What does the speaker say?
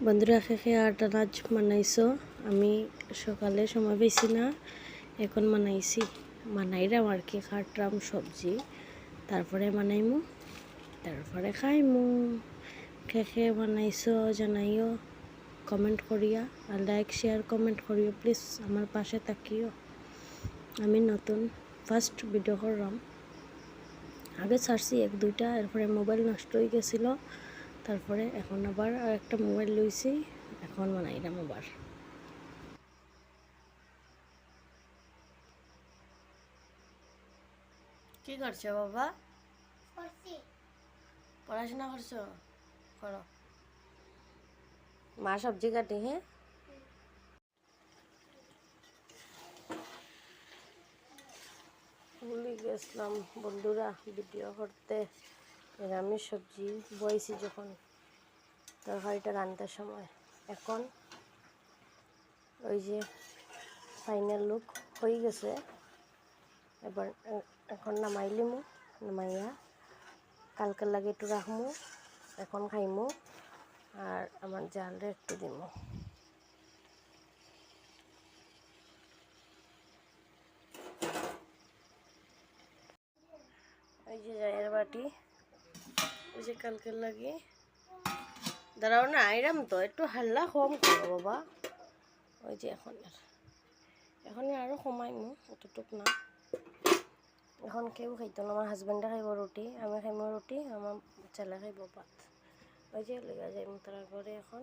বন্ধুরা খেয়ে আটা নাচ বানাইছো। আমি সকালে সময় পেয়েছি না, এখন বানাইছি। বানাইরাম আর কি, খাটরাম সবজি, তারপরে বানাইমু, তারপরে খাইমু। খেয়ে বানাইছো জানাইও, কমেন্ট করিয়া, আর লাইক শেয়ার কমেন্ট করিও প্লিজ। আমার পাশে তাকিও। আমি নতুন ফার্স্ট ভিডিও করলাম, আগে ছাড়ছি এক দুইটা, এরপরে মোবাইল নষ্ট হয়ে গেছিলো, তারপরে এখন আবার আর একটা মোবাইল লইছি, এখন বানাইলাম আবার। কি করছো বাবা? পড়াশোনা করছো? করো। মা সবজি কাটি। হ্যাঁ, ভুলে গেছিলাম বন্ধুরা ভিডিও করতে। নিরামিষ সবজি বইছি যখন তরকারিটা রান্নার সময়। এখন ওই যে ফাইনাল লুক হয়ে গেছে, এবার এখন নামাইলিমু। নামাইয়া কালকে লাগে একটু রাখমু, এখন খাইমু, আর আমার জালরে একটু দিমু। ওই যে জায়ের বাটি, ওই যে কালকে লাগে। দাঁড়াও না, আইরাম তো, একটু হাল্লা কম করো বাবা। ওই যে এখন আরও কমাইমু, অতটুক না। এখন কেউ খাইতো না, আমার হাজব্যান্ডে খাইব রুটি, আমি খাইমু রুটি, আমার ছেলে খাইব ভাত। ওই যে লেগে যাই তার ঘরে এখন।